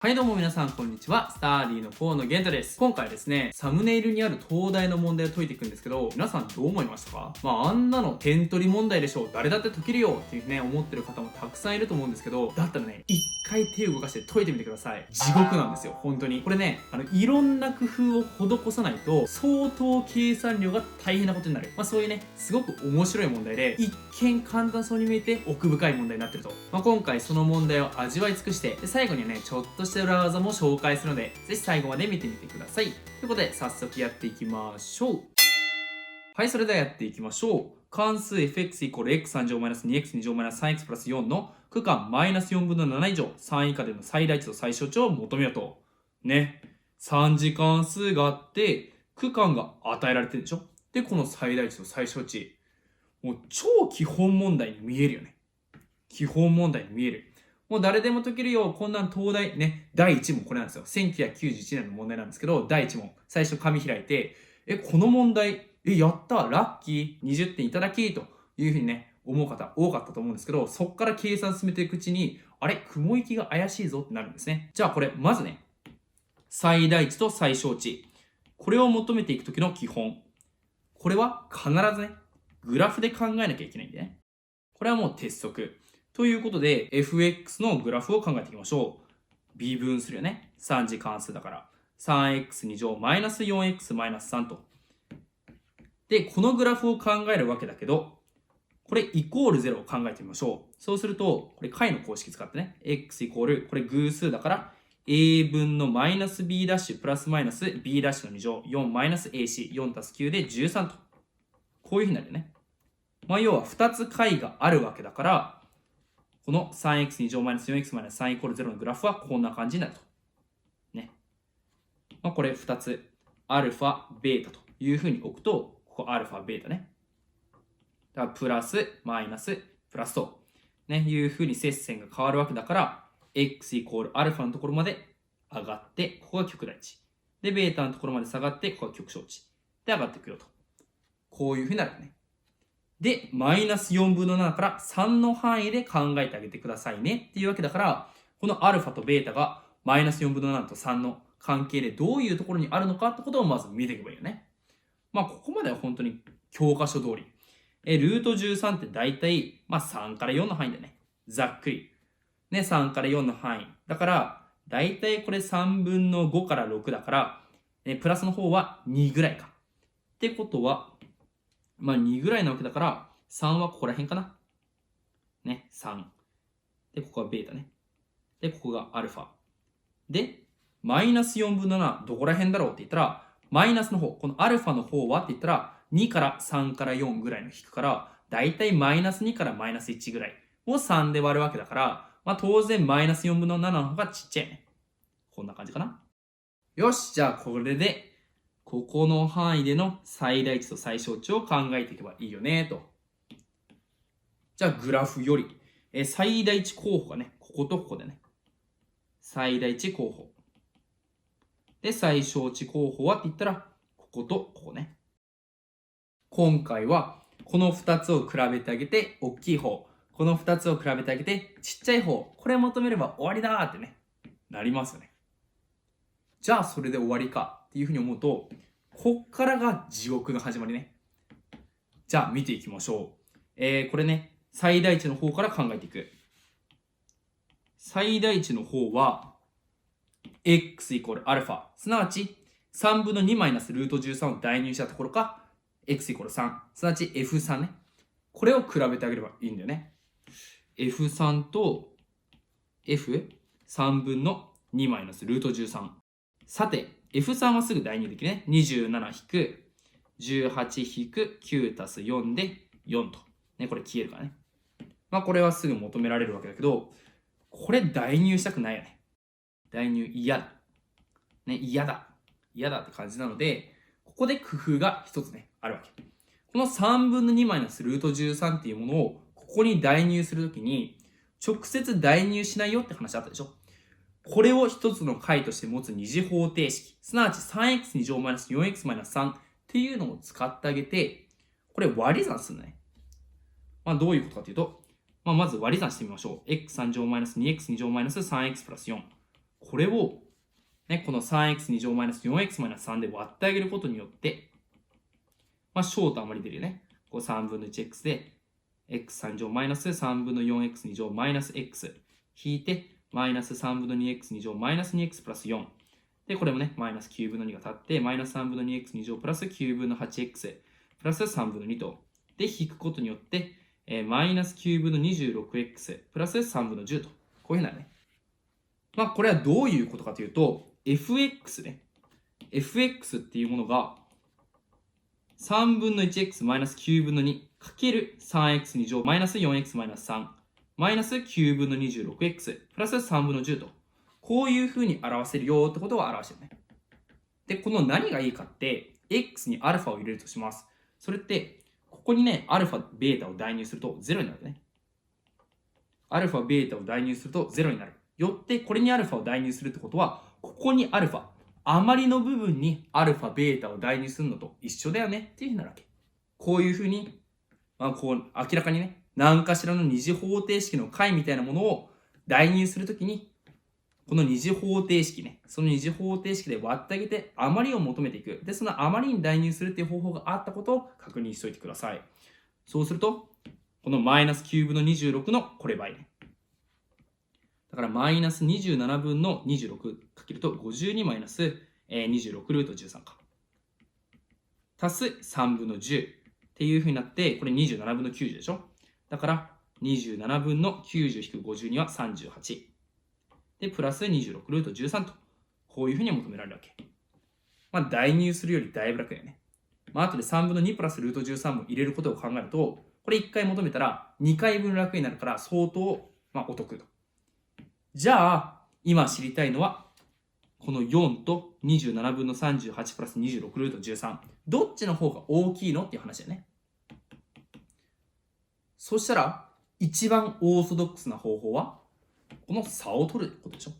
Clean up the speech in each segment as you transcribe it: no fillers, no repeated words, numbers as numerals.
はいどうも皆さんこんにちは。スターディの河野玄太です。今回ですね、サムネイルにある東大の問題を解いていくんですけど、皆さんどう思いましたか？あんなの点取り問題でしょ。誰だって解けるよっていうね、思ってる方もたくさんいると思うんですけど、だったらね、一回手を動かして解いてみてください。地獄なんですよ、本当に。これね、いろんな工夫を施さないと、相当計算量が大変なことになる。そういうね、すごく面白い問題で、一見簡単そうに見えて奥深い問題になってると。今回その問題を味わい尽くして、で最後にはね、ちょっとした裏技も紹介するので、ぜひ最後まで見てみてください。ということで、早速やっていきましょう。はい、それではやっていきましょう。関数 fx イコール x3-2x2-3x プラス4の区間 -4 分の7以上3以下での最大値と最小値を求めようと。ね。3次関数があって、区間が与えられてるでしょ。で、この最大値と最小値。もう超基本問題に見えるよね。基本問題に見える。もう誰でも解けるよ。こんなん東大ね、第1問これなんですよ。1991年の問題なんですけど、第1問。最初紙開いて、この問題、やった、ラッキー、20点いただき、というふうにね、思う方多かったと思うんですけど、そこから計算進めていくうちに、あれ、雲行きが怪しいぞってなるんですね。じゃあこれ、まずね、最大値と最小値。これを求めていくときの基本。これは必ずね、グラフで考えなきゃいけないんでね。これはもう鉄則。ということで、fx のグラフを考えていきましょう。微分するよね。3次関数だから。3x2 乗 -4x 3と。で、このグラフを考えるわけだけど、これイコール0を考えてみましょう。そうすると、これ解の公式使ってね。x イコール、これ偶数だから、a 分のマイナス b' プラスマイナス b' の2乗、4マイナス ac、4たす9で13と。こういうふうになるよね。要は2つ解があるわけだから、この 3x2 乗 -4x-3 イコール0のグラフはこんな感じになると。ね。これ2つ、アルファ、ベータというふうに置くと、ここアルファ、ベータね。だからプラス、マイナス、プラスと、ね、いうふうに接線が変わるわけだから、x イコールアルファのところまで上がって、ここが極大値。で、ベータのところまで下がって、ここが極小値。で、上がっていくよと。こういうふうになるよね。で、マイナス4分の7から3の範囲で考えてあげてくださいねっていうわけだから、このアルファとベータがマイナス4分の7と3の関係でどういうところにあるのかってことをまず見ていけばいいよね。ここまでは本当に教科書通り。ルート13って大体、3から4の範囲だね。ざっくり。ね、3から4の範囲。だから、大体これ3分の5から6だから、プラスの方は2ぐらいか。ってことは、2ぐらいなわけだから、3はここら辺かな。ね、3。で、ここはベータね。で、ここがアルファ。で、マイナス4分の7、どこら辺だろうって言ったら、マイナスの方、このアルファの方はって言ったら、2から3から4ぐらいの引くから、だいたいマイナス2からマイナス1ぐらいを3で割るわけだから、当然マイナス4分の7の方がちっちゃいね。こんな感じかな。よし、じゃあこれで、ここの範囲での最大値と最小値を考えていけばいいよね、と。じゃあグラフより、最大値候補がね、こことここでね。最大値候補。で、最小値候補はって言ったら、こことここね。今回は、この2つを比べてあげて、大きい方。この2つを比べてあげて、ちっちゃい方。これを求めれば終わりだーってね、なりますよね。じゃあそれで終わりかっていうふうに思うと、こっからが地獄の始まりね。じゃあ見ていきましょう。これね、最大値の方から考えていく。最大値の方は、x イコールアルファ。すなわち、3分の2マイナスルート13を代入したところか、x イコール3。すなわち f3 ね。これを比べてあげればいいんだよね。f3 と f3 分の2マイナスルート13。さて、F3 はすぐ代入できるね。27-18-9たす4で4と。ね、これ消えるからね。これはすぐ求められるわけだけど、これ代入したくないよね。代入嫌だ。ね、嫌だ。嫌だって感じなので、ここで工夫が一つね、あるわけ。この3分の2マイナスルート13っていうものをここに代入するときに、直接代入しないよって話あったでしょ。これを一つの解として持つ二次方程式、すなわち 3x2 乗 -4x-3 っていうのを使ってあげて、これ割り算するね。どういうことかというと、まず割り算してみましょう。x3 乗 -2x2 乗 -3x プラス4。これを、ね、この 3x2 乗 -4x 3で割ってあげることによって、まあ、小と余り出るよね。こう3分の 1x で、x3 乗-3分の 4x2 乗-x 引いて、-3分の 2x2 乗-2x プラス4。で、これもね、-9分の2が立って、-3分の 2x2 乗プラス9分の 8x プラス3分の2と。で、引くことによって、-9分の 26x プラス3分の10と。こういうふうになるね。まあ、これはどういうことかというと、fx ね。fx っていうものが、3分の 1x-9 分の2かける 3x2 乗 -4x-3 マイナス9分の 26x プラス3分の10と。こういうふうに表せるよってことを表してるね。で、この何がいいかって、x にアルファを入れるとします。それって、ここにね、アルファ、ベータを代入すると0になるね。アルファ、ベータを代入すると0になる。よって、これにアルファを代入するってことは、ここにアルファ、余りの部分にアルファ、ベータを代入するのと一緒だよねっていうふうになるわけ。こういうふうに、こう明らかにね、何かしらの二次方程式の解みたいなものを代入するときに、この二次方程式ね、その二次方程式で割ってあげて余りを求めていく。で、その余りに代入するっていう方法があったことを確認しておいてください。そうすると、この-9分の26のこれ倍ね。だから-27分の26かけると52マイナス26ルート13か。足す3分の10っていうふうになって、これ27分の90でしょ。だから27分の90-52は38。で、プラス26ルート13と、こういうふうに求められるわけ。まあ、代入するよりだいぶ楽だよね。まあ、後で3分の2プラスルート13も入れることを考えると、これ1回求めたら2回分楽になるから相当、お得と。じゃあ、今知りたいのは、この4と27分の38プラス26ルート13。どっちの方が大きいのっていう話だよね。そしたら、一番オーソドックスな方法は、この差を取ることでしょ。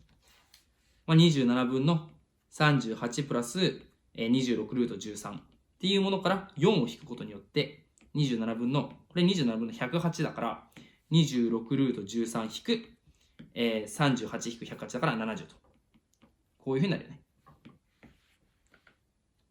27分の38プラス26ルート13っていうものから4を引くことによって、27分の、これ27分の108だから、26ルート13引く、38引く108だから70と。こういうふうになるよね。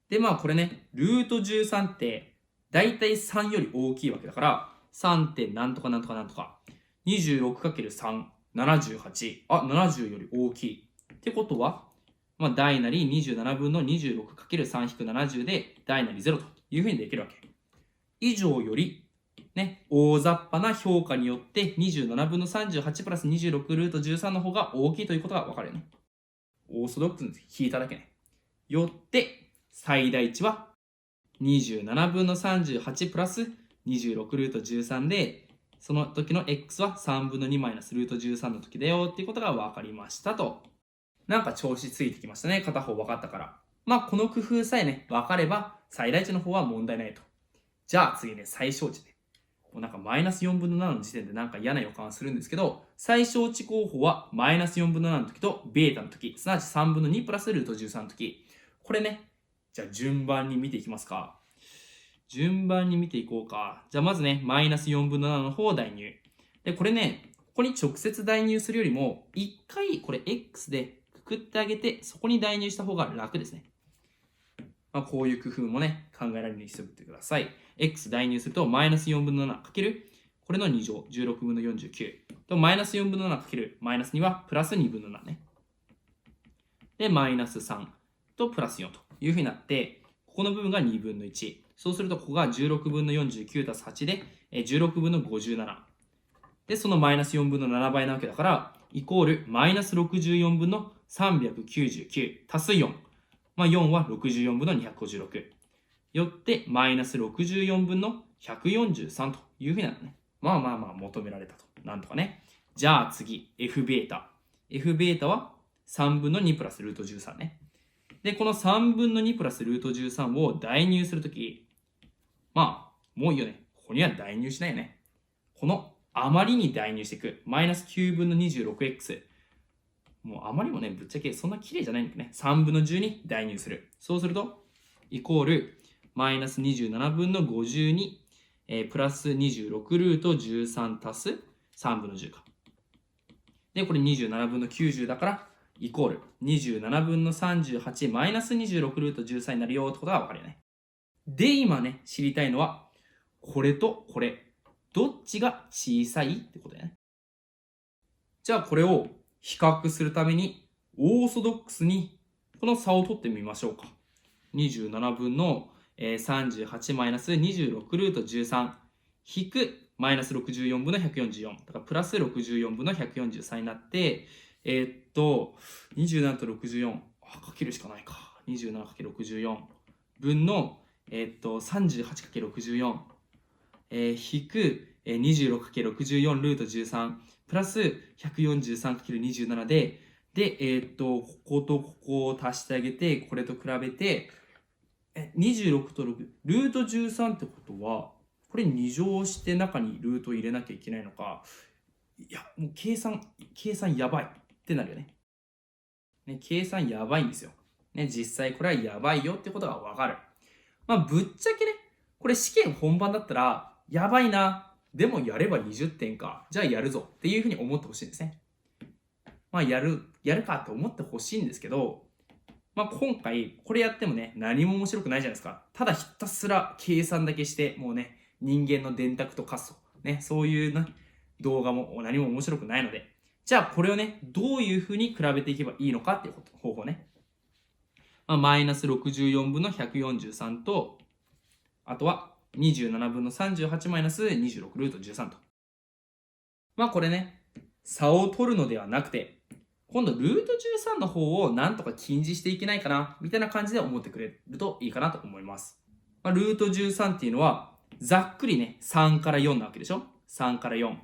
で、これね、ルート13って、だいたい3より大きいわけだから、3. 点なんとかなんとかなんとか。26×3、78。70より大きい。ってことは、大なり27分の 26×3-70 で大なり0というふうにできるわけ。以上より、ね、大雑把な評価によって27分の38プラス26ルート13の方が大きいということがわかるよね。オーソドックスに引いただけね。よって、最大値は27分の38プラス26ルート13で、その時の x は3分の2マイナスルート13の時だよっていうことが分かりましたと。なんか調子ついてきましたね。片方分かったから。この工夫さえね、分かれば最大値の方は問題ないと。じゃあ次ね、最小値ね。もうなんかマイナス4分の7の時点でなんか嫌な予感するんですけど、最小値候補はマイナス4分の7の時とベータの時、すなわち3分の2プラスルート13の時。これね、じゃあ順番に見ていきますか。順番に見ていこうか。じゃあまずね、マイナス4分の7の方を代入。で、これね、ここに直接代入するよりも、一回これ x でくくってあげて、そこに代入した方が楽ですね。こういう工夫もね、考えられるようにしておいてください。x 代入すると、マイナス4分の7かける、これの2乗、16分の49。と、マイナス4分の7かける、マイナス2はプラス2分の7ね。で、マイナス3とプラス4というふうになって、ここの部分が2分の1。そうすると、ここが16分の49足す8で、16分の57。で、そのマイナス4分の7倍なわけだから、イコールマイナス64分の399足す4。4は64分の256。よって、マイナス64分の143というふうになるね。求められたと。なんとかね。じゃあ次、F ベータ。F ベータは3分の2プラスルート13ね。で、この3分の2プラスルート13を代入するとき、もういいよね。ここには代入しないよね。この余りに代入していく。マイナス9分の 26x。もう余りもね、ぶっちゃけそんな綺麗じゃないんだけどね。3分の10に代入する。そうすると、イコール、マイナス27分の52、プラス26ルート13足す3分の10か。で、これ27分の90だから、イコール27分の38マイナス26ルート13になるよってことがわかるよね。で、今ね、知りたいのは、これとこれ、どっちが小さいってことだよね。じゃあこれを比較するために、オーソドックスにこの差を取ってみましょうか。27分の38マイナス26ルート13引くマイナス64分の144。だからプラス64分の143になって、27と64、かけるしかないか。27×64 分の、38×64、引く 26×64 ルート13プラス 143×27 で、こことここを足してあげて、これと比べて、26と6、ルート13ってことは、これ2乗して中にルートを入れなきゃいけないのか、いや、もう計算やばいってなるよね。計算やばいんですよ。実際これはやばいよってことがわかる。ぶっちゃけね、これ試験本番だったら、やばいな。でもやれば20点か。じゃあやるぞっていうふうに思ってほしいんですね。やるかって思ってほしいんですけど、今回これやってもね、何も面白くないじゃないですか。ただひたすら計算だけして、もうね、人間の電卓とカスと、ね、そういう、動画も何も面白くないので、じゃあこれをね、どういうふうに比べていけばいいのかっていう方法ね。マイナス64分の143と、あとは27分の38マイナス26ルート13と。これね、差を取るのではなくて、今度ルート13の方をなんとか禁じしていけないかな、みたいな感じで思ってくれるといいかなと思います。ルート13っていうのは、ざっくりね、3から4なわけでしょ ?3 から4。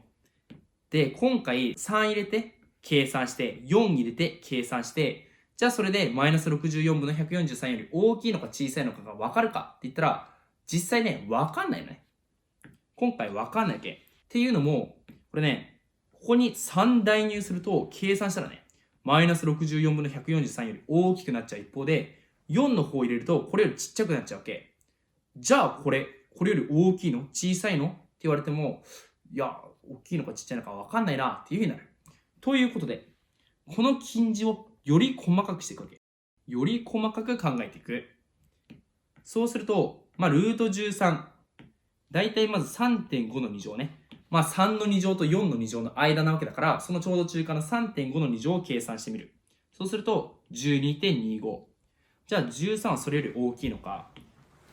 で、今回3入れて計算して、4入れて計算して、じゃあそれでマイナス64分の143より大きいのか小さいのかが分かるかって言ったら、実際ね、分かんないのね。今回分かんないわけ。っていうのも、これね、ここに3代入すると計算したらね、マイナス64分の143より大きくなっちゃう一方で、4の方を入れるとこれよりちっちゃくなっちゃうわけ。じゃあこれより大きいの小さいのって言われても、いや、大きいのかちっちゃいのか分かんないなっていうふうになる。ということで、この近似をより細かくしていくわけ。より細かく考えていく。そうすると、ルート13。だいたいまず 3.5 の2乗ね。3の2乗と4の2乗の間なわけだから、そのちょうど中間の 3.5 の2乗を計算してみる。そうすると、12.25。じゃあ13はそれより大きいのか。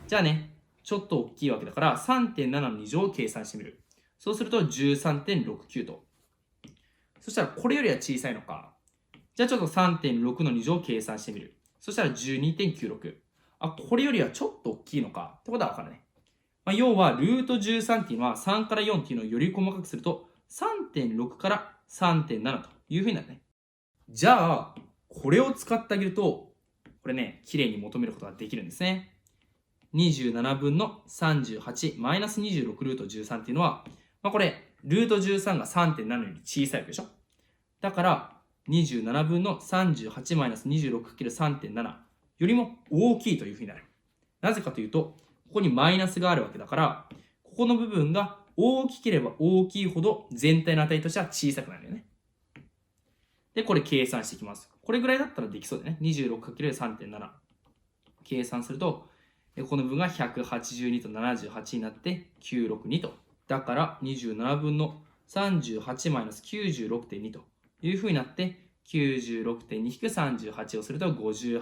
じゃあね、ちょっと大きいわけだから、3.7 の2乗を計算してみる。そうすると 13.69 と。そしたらこれよりは小さいのか。じゃあちょっと 3.6 の2乗を計算してみる。そしたら 12.96。これよりはちょっと大きいのか。ってことはわかるね。要は、ルート13っていうのは3から4っていうのをより細かくすると 3.6 から 3.7 というふうになるね。じゃあ、これを使ってあげると、これね、綺麗に求めることができるんですね。27分の38マイナス26ルート13っていうのは、これ、ルート13が 3.7 より小さいわけでしょ。だから、27分の38マイナス 26×3.7 よりも大きいというふうになる。なぜかというと、ここにマイナスがあるわけだから、ここの部分が大きければ大きいほど全体の値としては小さくなるよね。で、これ計算していきます。これぐらいだったらできそうだね。26×3.7。計算すると、ここの部分が182と78になって962と。だから27分の38マイナス 96.2 というふうになって、96.2-38 をすると 58.2。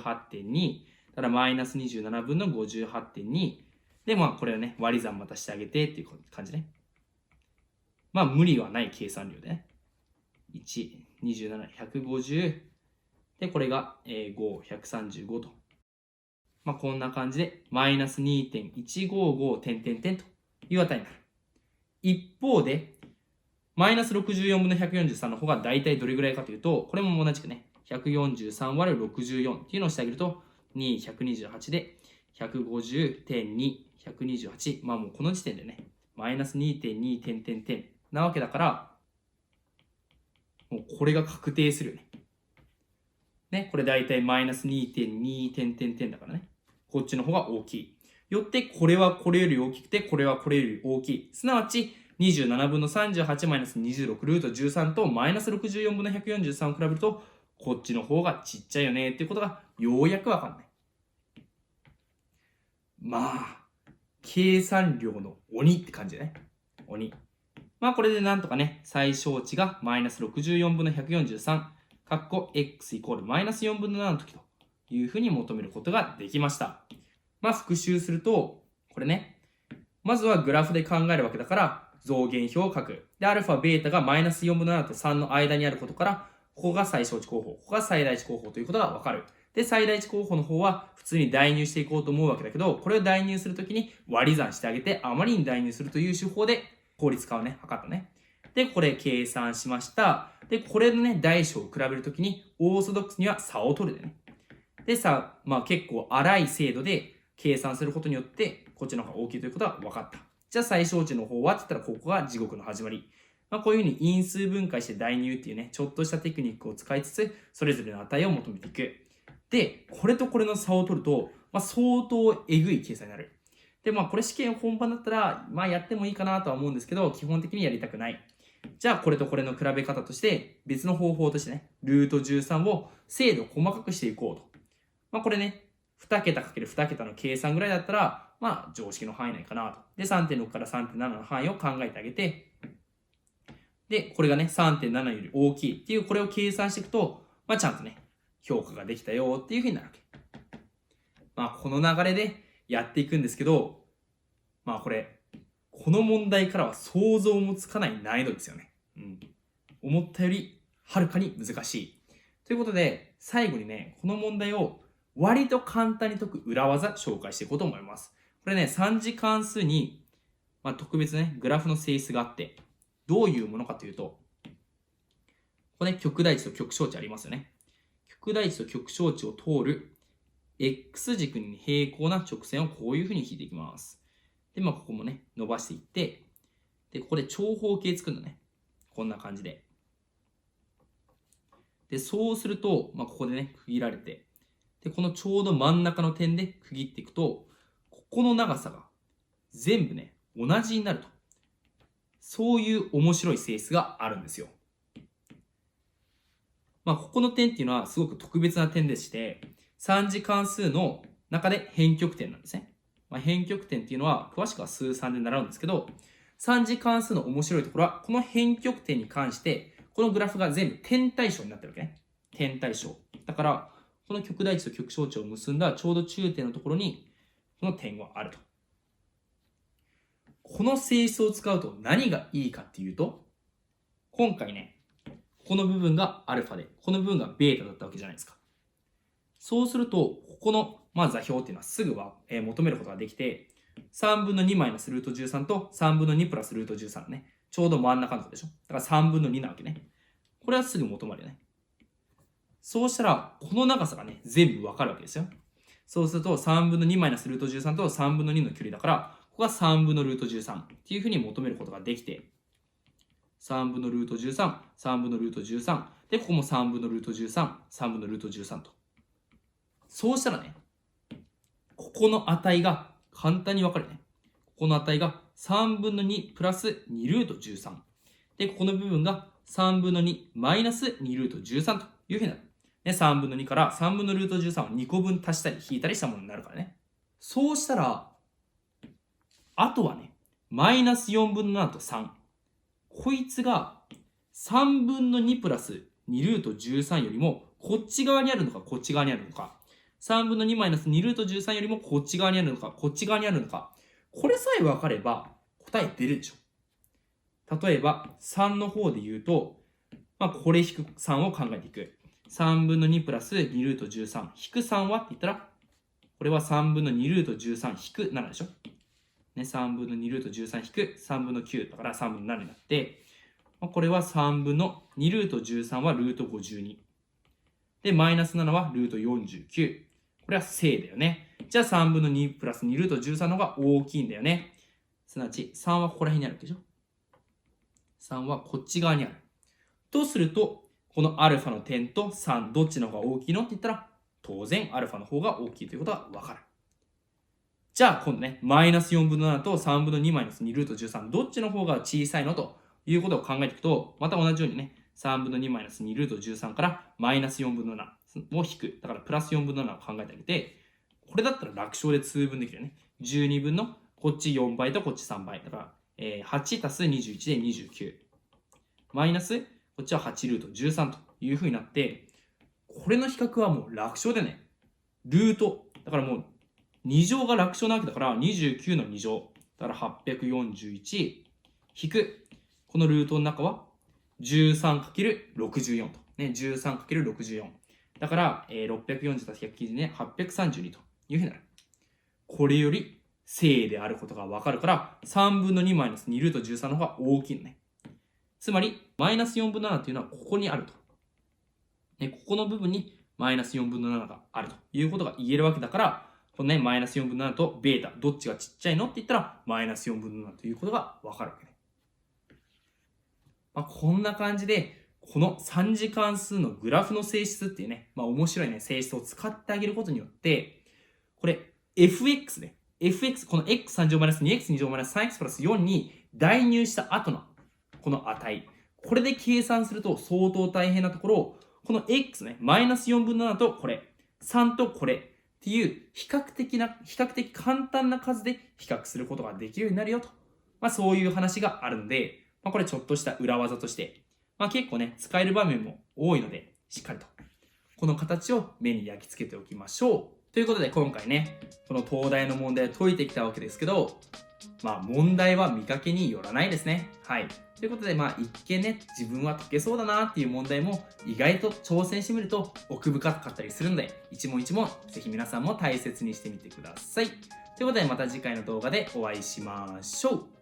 だからマイナス27分の 58.2。で、これをね、割り算またしてあげてっていう感じね。無理はない計算量でね。1、27、150。で、これが5、135と。こんな感じで、マイナス 2.155 点点点という値になる。一方で、マイナス64分の143の方が大体どれぐらいかというと、これも同じくね、143割る64っていうのをしてあげると、2、128で、150.2、128。もうこの時点でね、マイナス 2.2 点点点なわけだから、もうこれが確定するよね。ね、これ大体マイナス 2.2 点点点だからね。こっちの方が大きい。よって、これはこれより大きくて、これはこれより大きい。すなわち、27分の38マイナス26ルート13とマイナス64分の143を比べると、こっちの方がちっちゃいよねっていうことがようやくわかんない。まあ、計算量の鬼って感じだね。鬼。まあこれでなんとかね、最小値がマイナス64分の143、かっこ x イコールマイナス4分の7の時というふうに求めることができました。まあ復習すると、これね、まずはグラフで考えるわけだから、増減表を書く。で、アルファ、ベータがマイナス4分の7と3の間にあることから、ここが最小値候補、ここが最大値候補ということがわかる。で、最大値候補の方は普通に代入していこうと思うわけだけど、これを代入するときに割り算してあげて、あまりに代入するという手法で効率化をね、測ったね。で、これ計算しました。で、これのね、大小を比べるときに、オーソドックスには差を取るでね。で、さ、まあ結構荒い精度で計算することによって、こっちの方が大きいということが分かった。じゃあ最小値の方はって言ったら、ここが地獄の始まり。まあこういうふうに因数分解して代入っていうね、ちょっとしたテクニックを使いつつ、それぞれの値を求めていく。で、これとこれの差を取ると、まあ相当えぐい計算になる。で、まあこれ試験本番だったら、まあやってもいいかなとは思うんですけど、基本的にやりたくない。じゃあこれとこれの比べ方として、別の方法としてね、ルート13を精度細かくしていこうと。まあこれね、2桁 ×2 桁の計算ぐらいだったら、まあ常識の範囲内かなと。で、3.6 から 3.7 の範囲を考えてあげて、で、これがね、3.7 より大きいっていう、これを計算していくと、まあちゃんとね、評価ができたよっていうふうになるわけ。まあこの流れでやっていくんですけど、まあこれ、この問題からは想像もつかない難易度ですよね。思ったよりはるかに難しい。ということで、最後にね、この問題を割と簡単に解く裏技紹介していこうと思います。これね、3次関数に、特別ね、グラフの性質があって、どういうものかというと、ここね、極大値と極小値ありますよね。極大値と極小値を通る X 軸に平行な直線をこういうふうに引いていきます。で、ここもね、伸ばしていって、で、ここで長方形作るのね。こんな感じで。で、そうすると、ここでね、区切られて、で、このちょうど真ん中の点で区切っていくと、ここの長さが全部ね、同じになると。そういう面白い性質があるんですよ。ここの点っていうのはすごく特別な点でして、3次関数の中で辺極点なんですね。辺極点っていうのは、詳しくは数3で習うんですけど、3次関数の面白いところは、この辺極点に関して、このグラフが全部点対称になってるわけね。点対称。だから、この極大値と極小値を結んだちょうど中点のところに、この点があると。この性質を使うと何がいいかっていうと、今回ね、この部分がアルファで、この部分がベータだったわけじゃないですか。そうすると、ここの座標っていうのはすぐは求めることができて、3分の2マイナスルート13と3分の2プラスルート13ね。ちょうど真ん中のとこでしょ。だから3分の2なわけね。これはすぐ求まるよね。そうしたら、この長さがね、全部わかるわけですよ。そうすると、3分の2マイナスルート13と3分の2の距離だから、ここが3分のルート13っていうふうに求めることができて、3分のルート13、3分のルート13、で、ここも3分のルート13、3分のルート13と。そうしたらね、ここの値が簡単にわかるね。ここの値が3分の2プラス2ルート13。で、ここの部分が3分の2マイナス2ルート13というふうになる。ね、3分の2から3分のルート13を2個分足したり引いたりしたものになるからね。そうしたら、あとはね、マイナス4分の7と3。こいつが3分の2プラス2ルート13よりもこっち側にあるのかこっち側にあるのか。3分の2マイナス2ルート13よりもこっち側にあるのかこっち側にあるのか。これさえ分かれば答え出るでしょ。例えば3の方で言うと、これ引く3を考えていく。3分の2プラス2ルート13引く3はって言ったら、これは3分の2ルート13引く7でしょ。ね、3分の2ルート13引く3分の9だから3分の7になって、これは3分の2ルート13はルート52。で、マイナス7はルート49。これは正だよね。じゃあ3分の2プラス2ルート13の方が大きいんだよね。すなわち3はここら辺にあるわけでしょ。3はこっち側にある。とすると、このアルファの点と3、どっちの方が大きいのって言ったら、当然アルファの方が大きいということがわかる。じゃあ今度ね、マイナス4分の7と3分の2マイナス2ルート13、どっちの方が小さいのということを考えていくと、また同じようにね、3分の2マイナス2ルート13からマイナス4分の7を引く。だからプラス4分の7を考えてあげて、これだったら楽勝で通分できるよね。12分のこっち4倍とこっち3倍。だから、8足す21で29。マイナス、こっちは8ルート13という風になって、これの比較はもう楽勝でね。ルート。だからもう2乗が楽勝なわけだから、29の2乗。だから841引く。このルートの中は 13×64 と。ね、13×64。だから、640足す190ね、832というふうになる。これより正であることがわかるから、3分の2マイナス2ルート13の方が大きいのね。つまり、マイナス4分の7っていうのはここにあると。ね、ここの部分にマイナス4分の7があるということが言えるわけだから、このね、マイナス4分の7とベータ、どっちがちっちゃいのって言ったら、マイナス4分の7ということがわかるわけね。こんな感じで、この3次関数のグラフの性質っていうね、面白いね、性質を使ってあげることによって、これ、fx ね。fx、このx3 乗 -2x2 乗 -3x プラス4に代入した後のこの値。これで計算すると相当大変なところを、この x ね、マイナス4分の7とこれ、3とこれっていう比較的簡単な数で比較することができるようになるよと。そういう話があるので、これちょっとした裏技として、結構ね、使える場面も多いので、しっかりとこの形を目に焼き付けておきましょう。ということで今回ね、この東大の問題を解いてきたわけですけど、問題は見かけによらないですね。はい。ということで、一見ね、自分は解けそうだなっていう問題も意外と挑戦してみると奥深かったりするので、一問一問ぜひ皆さんも大切にしてみてください。ということでまた次回の動画でお会いしましょう。